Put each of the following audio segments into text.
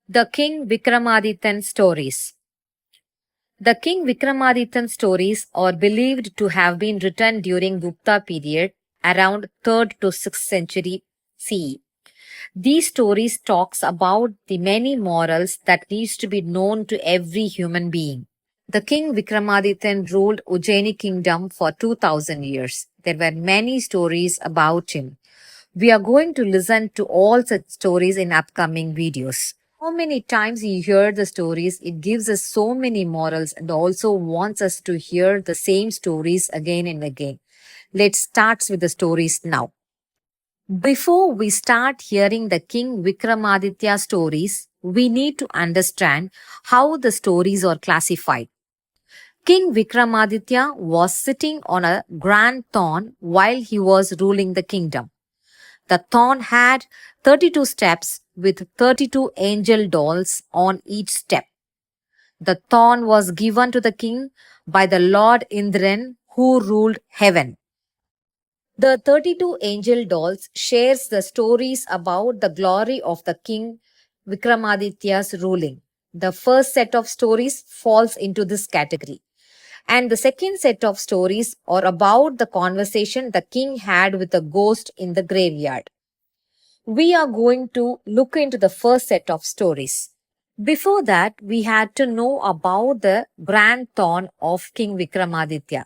The King Vikramathithan Stories. The King Vikramathithan stories are believed to have been written during Gupta period around 3rd to 6th century CE. These stories talks about the many morals that needs to be known to every human being. The King Vikramadityan ruled Ujjaini kingdom for 2000 years. There were many stories about him. We are going to listen to all such stories in upcoming videos. How many times you hear the stories, it gives us so many morals and also wants us to hear the same stories again and again. Let's start with the stories now. Before we start hearing the King Vikramaditya stories, we need to understand how the stories are classified. King Vikramaditya was sitting on a grand throne while he was ruling the kingdom. The throne had 32 steps with 32 angel dolls on each step. The throne was given to the king by the Lord Indran who ruled heaven. The 32 angel dolls shares the stories about the glory of the king Vikramaditya's ruling. The first set of stories falls into this category. And the second set of stories are about the conversation the king had with a ghost in the graveyard. We are going to look into the first set of stories. Before that, we had to know about the grand throne of King Vikramaditya.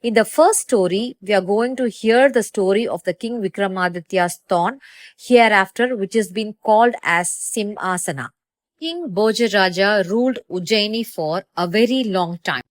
In the first story, we are going to hear the story of the King Vikramaditya's throne hereafter, which has been called as Simhasana. King Bhojaraja ruled Ujjaini for a very long time.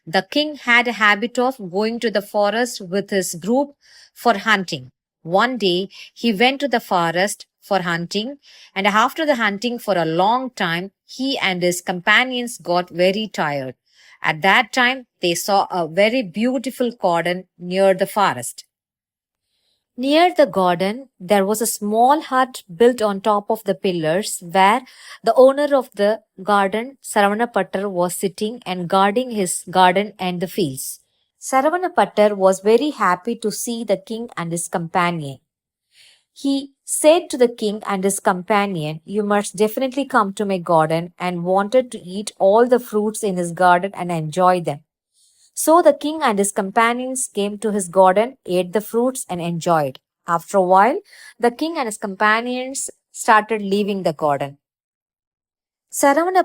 The king had a habit of going to the forest with his group for hunting. One day, he went to the forest for hunting, and after the hunting for a long time, he and his companions got very tired. At that time, they saw a very beautiful garden near the forest. Near the garden, there was a small hut built on top of the pillars where the owner of the garden, Saravana was sitting and guarding his garden and the fields. Saravana was very happy to see the king and his companion. He said to the king and his companion, "You must definitely come to my garden," and wanted to eat all the fruits in his garden and enjoy them. So the king and his companions came to his garden, ate the fruits, and enjoyed. After a while, the king and his companions started leaving the garden. Saravana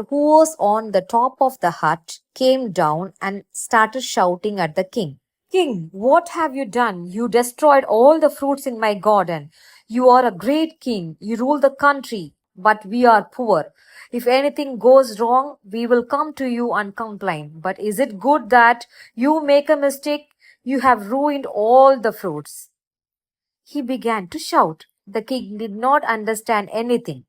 who was on the top of the hut, came down and started shouting at the king. "King, what have you done? You destroyed all the fruits in my garden. You are a great king. You rule the country, but we are poor. If anything goes wrong, we will come to you and complain. But is it good that you make a mistake? You have ruined all the fruits." He began to shout. The king did not understand anything.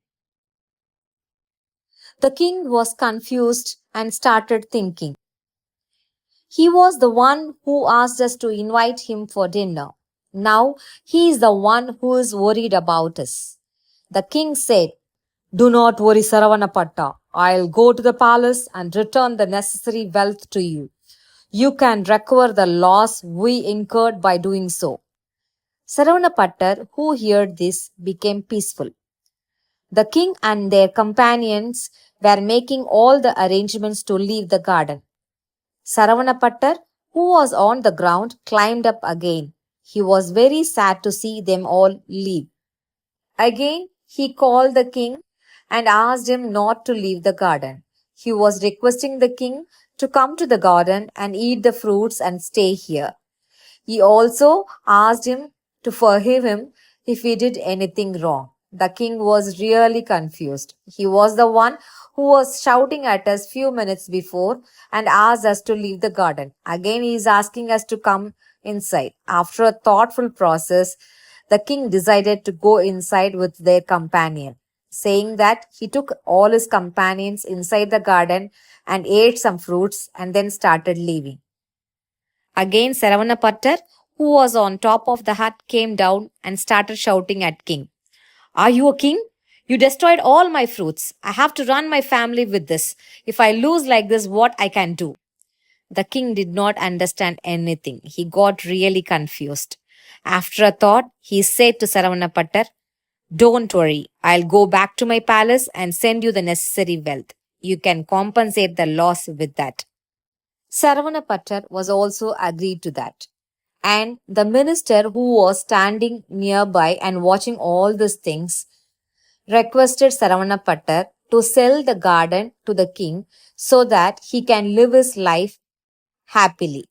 The king was confused and started thinking. He was the one who asked us to invite him for dinner. Now he is the one who is worried about us. The king said, "Do not worry, Saravanapatta. I'll go to the palace and return the necessary wealth to you. You can recover the loss we incurred by doing so." Saravanapatta, who heard this, became peaceful. The king and their companions were making all the arrangements to leave the garden. Saravanapatta, who was on the ground, climbed up again. He was very sad to see them all leave. Again, he called the king and asked him not to leave the garden. He was requesting the king to come to the garden and eat the fruits and stay here. He also asked him to forgive him if he did anything wrong. The king was really confused. He was the one who was shouting at us few minutes before and asked us to leave the garden. Again, he is asking us to come inside. After a thoughtful process, the king decided to go inside with their companion, saying that he took all his companions inside the garden and ate some fruits and then started leaving. Again, Saravanapatta, who was on top of the hut, came down and started shouting at king. "Are you a king? You destroyed all my fruits. I have to run my family with this. If I lose like this, what I can do?" The king did not understand anything. He got really confused. After a thought, he said to Saravanapatta, Don't worry, I'll go back to my palace and send you the necessary wealth. You can compensate the loss with that. Saravana was also agreed to that. And the minister who was standing nearby and watching all these things requested Saravana to sell the garden to the king so that he can live his life happily.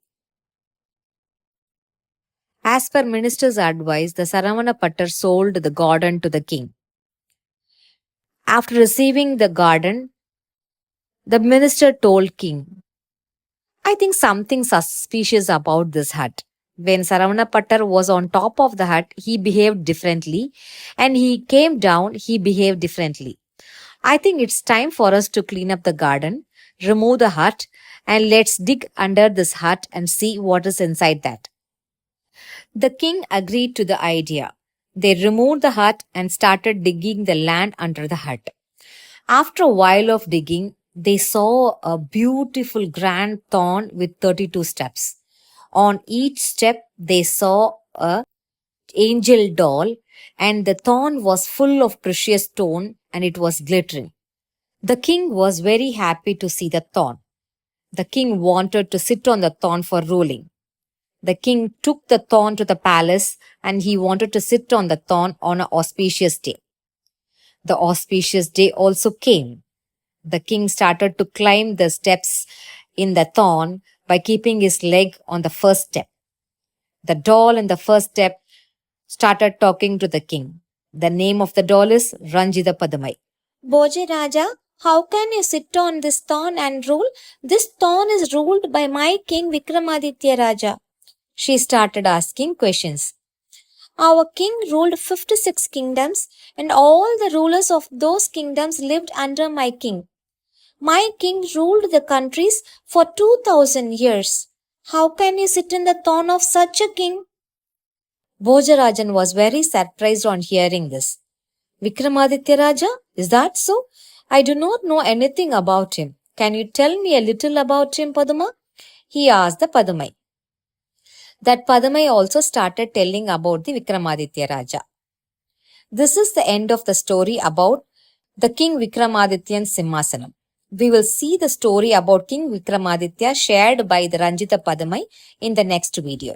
As per minister's advice, the Saravana sold the garden to the king. After receiving the garden, the minister told king, I think something suspicious about this hut. When Saravana was on top of the hut, he behaved differently, and he came down, he behaved differently. I think it's time for us to clean up the garden, remove the hut, and let's dig under this hut and see what is inside that. The king agreed to the idea. They removed the hut and started digging the land under the hut. After a while of digging, they saw a beautiful grand thorn with 32 steps. On each step, they saw a angel doll, and the thorn was full of precious stone and it was glittering. The king was very happy to see the thorn. The king wanted to sit on the thorn for ruling. The king took the thorn to the palace and he wanted to sit on the thorn on an auspicious day. The auspicious day also came. The king started to climb the steps in the thorn by keeping his leg on the first step. The doll in the first step started talking to the king. The name of the doll is Ranjita Padamai. Boje Raja, how can you sit on this thorn and rule? This thorn is ruled by my king Vikramaditya Raja. She started asking questions. Our king ruled 56 kingdoms, and all the rulers of those kingdoms lived under my king. My king ruled the countries for 2000 years. How can you sit in the throne of such a king? Bhojarajan was very surprised on hearing this. Vikramaditya Raja, is that so? I do not know anything about him. Can you tell me a little about him, Padma? He asked the Padmai. That Padmai also started telling about the Vikramaditya Raja. This is the end of the story about the King Vikramadityan's Simhasanam. We will see the story about King Vikramaditya shared by the Ranjita Padmai in the next video.